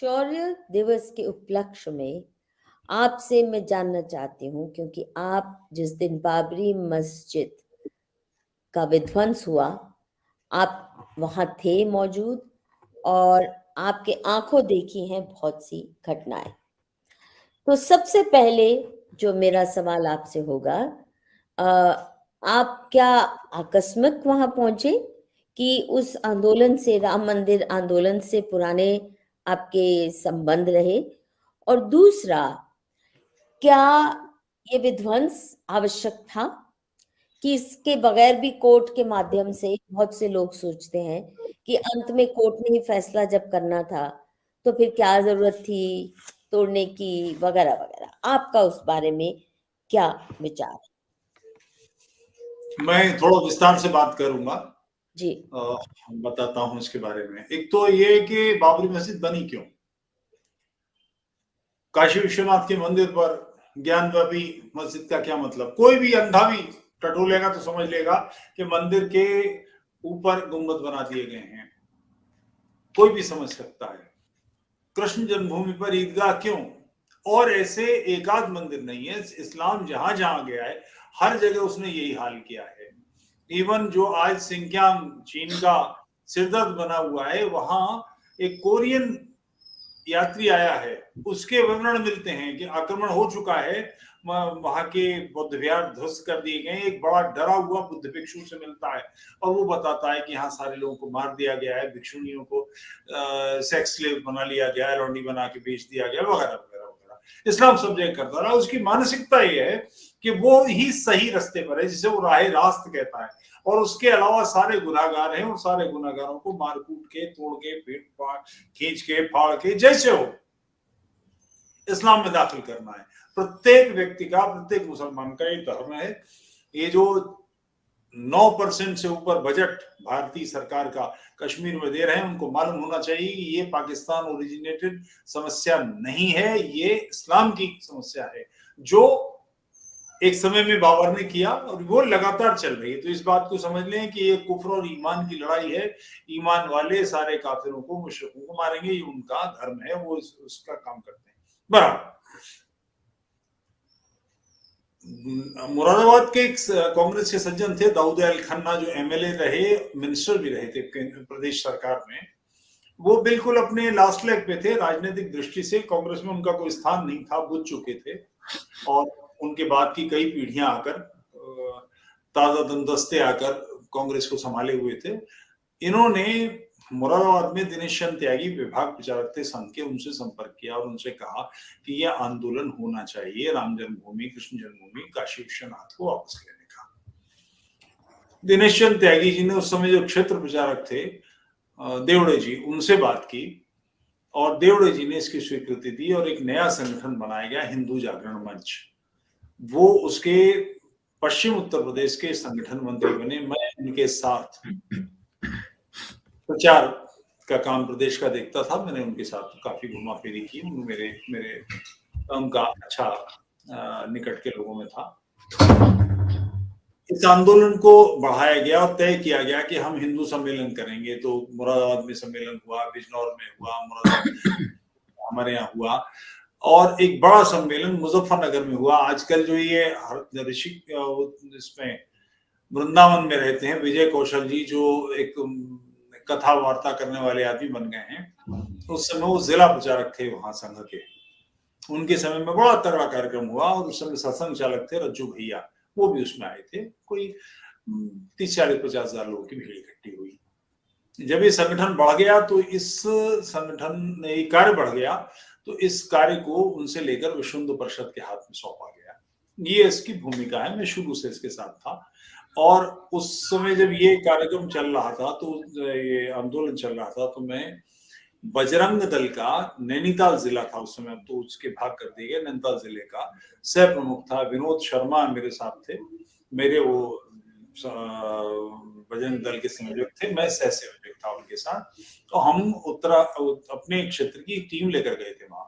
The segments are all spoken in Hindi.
शौर्य दिवस के उपलक्ष्य में आपसे मैं जानना चाहती हूँ, क्योंकि आप जिस दिन बाबरी मस्जिद का विध्वंस हुआ, आप वहाँ थे मौजूद और आपके आंखों देखी हैं बहुत सी घटनाएं। तो सबसे पहले जो मेरा सवाल आपसे होगा, अ, आप क्या आकस्मिक वहां पहुंचे कि उस आंदोलन से, राम मंदिर आंदोलन से पुराने आपके संबंध रहे? और दूसरा, क्या ये विध्वंस आवश्यक था कि इसके बगैर भी कोर्ट के माध्यम से, बहुत से लोग सोचते हैं कि अंत में कोर्ट ने ही फैसला जब करना था तो फिर क्या जरूरत थी तोड़ने की, वगैरह वगैरह। आपका उस बारे में क्या विचार है? मैं थोड़ा विस्तार से बात करूंगा। जी। बताता हूं इसके बारे में। एक तो ये कि बाबरी मस्जिद बनी क्यों। काशी विश्वनाथ के मंदिर पर ज्ञानवापी मस्जिद का क्या मतलब। कोई भी अंधा भी टटोलेगा तो समझ लेगा कि मंदिर के ऊपर गुंबद बना दिए गए हैं। कोई भी समझ सकता है। कृष्ण जन्मभूमि पर ईदगाह क्यों? और ऐसे एकाध मंदिर नहीं है। इस्लाम जहां जहां गया है हर जगह उसने यही हाल किया है। इवन जो आज सिंकियांग चीन का सिरदर्द बना हुआ है, वहां एक कोरियन यात्री आया है, उसके विवरण मिलते हैं कि आक्रमण हो चुका है, वहां के बुद्ध विहार ध्वस्त कर दिए गए। एक बड़ा डरा हुआ बुद्ध भिक्षु से मिलता है और वो बताता है कि यहाँ सारे लोगों को मार दिया गया है, भिक्षुनियों को सेक्स स्लेव बना लिया गया है, लौंडी बना के बेच दिया गया, वगैरह वगैरह वगैरह। इस्लाम सब जगह करता रहा। उसकी मानसिकता ये है कि वो ही सही रास्ते पर है, जिसे वो राह रास्त कहता है, और उसके अलावा सारे गुनाहगार हैं और सारे गुनाहगारों को मार कूट के, तोड़ के, पीट फाड़, खींच के, फाड़ के, जैसे हो इस्लाम में दाखिल करना है। प्रत्येक व्यक्ति का, प्रत्येक मुसलमान का ये धर्म है। ये जो 9% से ऊपर बजट भारतीय सरकार का कश्मीर में दे रहे हैं, उनको मालूम होना चाहिए कि ये पाकिस्तान ओरिजिनेटेड समस्या नहीं है, ये इस्लाम की समस्या है, जो एक समय में बाबर ने किया और वो लगातार चल रही है। तो इस बात को समझ लें कि ये कुफ्र और ईमान की लड़ाई है। ईमान वाले सारे काफिरों को, मुशरिकों को मारेंगे, ये उनका धर्म है, वो उसका काम करते हैं। बराबर। मुरादाबाद के एक कांग्रेस के सज्जन थे, दाऊद अल खन्ना, जो एमएलए रहे, मिनिस्टर भी रहे थे प्रदेश सरकार में। वो बिल्कुल अपने लास्ट लेग पे थे राजनीतिक दृष्टि से। कांग्रेस में उनका कोई स्थान नहीं था, बुझ चुके थे, और उनके बाद की कई पीढ़ियां आकर, ताजा दमदस्ते आकर कांग्रेस को संभाले हुए थे। इन्होंने मुरादाबाद में दिनेश चंद्र त्यागी विभाग प्रचारक थे संघ के, उनसे संपर्क किया और उनसे कहा कि यह आंदोलन होना चाहिए, राम जन्मभूमि, कृष्ण जन्मभूमि, काशी विश्वनाथ को वापस लेने का। दिनेश चंद्र त्यागी जी ने उस समय जो क्षेत्र प्रचारक थे देवड़े जी, उनसे बात की और देवड़े जी ने इसकी स्वीकृति दी और एक नया संगठन बनाया गया, हिंदू जागरण मंच। वो उसके पश्चिम उत्तर प्रदेश के संगठन मंत्री बने। मैं उनके साथ प्रचार का काम प्रदेश का देखता था। मैंने उनके साथ काफी घुमा फिरी की। मेरे उनका अच्छा निकट के लोगों में था। इस आंदोलन को बढ़ाया गया और तय किया गया कि हम हिंदू सम्मेलन करेंगे। तो मुरादाबाद में सम्मेलन हुआ, बिजनौर में हुआ, मुरादाबाद हमारे यहाँ हुआ, और एक बड़ा सम्मेलन मुजफ्फरनगर में हुआ। आजकल जो ये ऋषिक इसमें वृंदावन में रहते हैं विजय कौशल जी, जो एक कथा वार्ता करने वाले आदमी बन गए हैं, उस समय वो जिला प्रचारक थे वहां संघ के। उनके समय में बड़ा तगड़ा कार्यक्रम हुआ और उस समय सत्संग चालक थे रज्जू भैया, वो भी उसमें आए थे। कोई 30-40-50 हजार लोगों की भीड़ इकट्ठी हुई। जब ये संगठन बढ़ गया तो इस संगठन ये कार्य बढ़ गया, तो इस कार्य को उनसे लेकर विश्व हिंदू परिषद के हाथ में सौंपा गया। ये इसकी भूमिका है। मैं शुरू से इसके साथ था और उस समय जब ये कार्यक्रम चल रहा था, तो ये आंदोलन चल रहा था, तो मैं बजरंग दल का, नैनीताल जिला था उस समय, तो उसके भाग कर दिए गए, नैनीताल जिले का सह प्रमुख था विनोद शर्मा, मेरे साथ थे। मेरे वो बजरंग दल के संयोजक थे, मैं सह संयोजक था उनके साथ। तो हम अपने क्षेत्र की टीम लेकर गए थे वहां।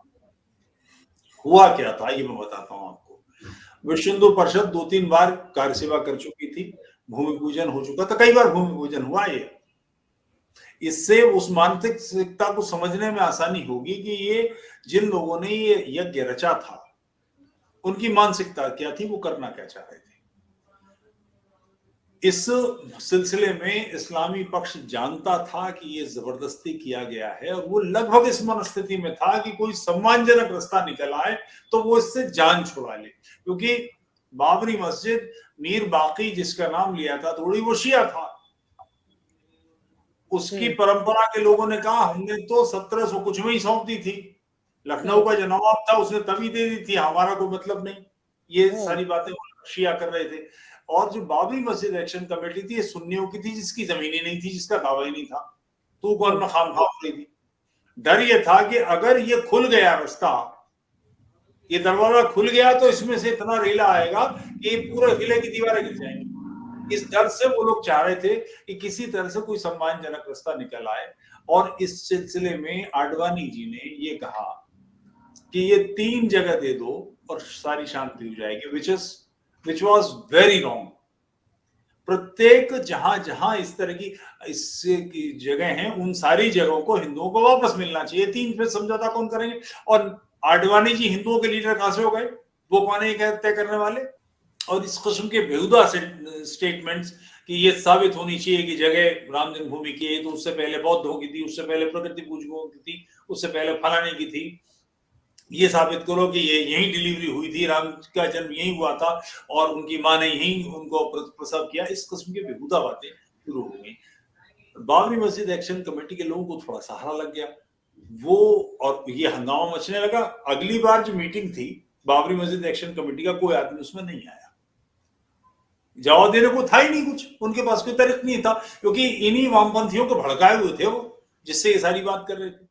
हुआ क्या था ये मैं बताता हूँ आपको। विश्व हिंदू परिषद 2-3 बार कार्य सेवा कर चुकी थी, भूमि पूजन हो चुका था, कई बार भूमि पूजन हुआ। ये इससे उस मानसिकता को समझने में आसानी होगी कि ये जिन लोगों ने ये यज्ञ रचा था उनकी मानसिकता क्या थी, वो करना क्या चाह रहे थे। इस सिलसिले में इस्लामी पक्ष जानता था कि ये जबरदस्ती किया गया है और वो लगभग इस मनस्थिति में था कि कोई सम्मानजनक रास्ता निकल आए तो वो इससे जान छुड़ा ले, क्योंकि बाबरी मस्जिद मीर बाकी जिसका नाम लिया था थोड़ी वो शिया था। उसकी परंपरा के लोगों ने कहा हमने तो 1700 कुछ में ही सौंप दी थी, लखनऊ का जो नवाब था उसने तभी दे दी थी, हमारा कोई मतलब नहीं। ये सारी बातें शिया कर रहे थे। और जो बाबरी मस्जिद एक्शन कमेटी थी ये सुन्नियों की थी, जिसकी जमीन ही नहीं थी, जिसका दावा ही नहीं था, तो कौन में खामखा हो रही थी। डर ये था कि अगर ये खुल गया रास्ता, ये दरवाजा खुल गया तो इसमें से इतना रेला आएगा कि पूरे किले की दीवारें गिर जाएंगी। इस डर से वो लोग चाह रहे थे कि किसी तरह से कोई सम्मानजनक रास्ता निकल आए। और इस सिलसिले में आडवाणी जी ने ये कहा कि ये 3 जगह दे दो और सारी शांति हो जाएगी, विच वॉज वेरी रॉन्ग। प्रत्येक जहां जहां इस तरह की जगह हैं उन सारी जगहों को हिंदुओं को वापस मिलना चाहिए। 3 पे समझौता कौन करेंगे? और आडवाणी जी हिंदुओं के लीडर कहां से हो गए? वो कौन है तय करने वाले? और इस किस्म के बेहुदा स्टेटमेंट्स कि ये साबित होनी चाहिए कि जगह राम जन्मभूमि की है, तो उससे पहले बौद्धों की थी, उससे पहले प्रकृति पूजकों की थी, उससे पहले फलाने की थी, ये साबित करो कि ये यही डिलीवरी हुई थी, राम का जन्म यही हुआ था और उनकी माँ ने यही उनको प्रसव किया। इस किस्म की बेहुदा बातें शुरू हो गई। बाबरी मस्जिद एक्शन कमेटी के लोगों को थोड़ा सहारा लग गया वो, और ये हंगामा मचने लगा। अगली बार जो मीटिंग थी बाबरी मस्जिद एक्शन कमेटी का, कोई आदमी उसमें नहीं आया, जवाब देने को था ही नहीं कुछ, उनके पास कोई तरीका नहीं था, क्योंकि इन्हीं वामपंथियों को भड़काए हुए थे वो, जिससे ये सारी बात कर रहे थे।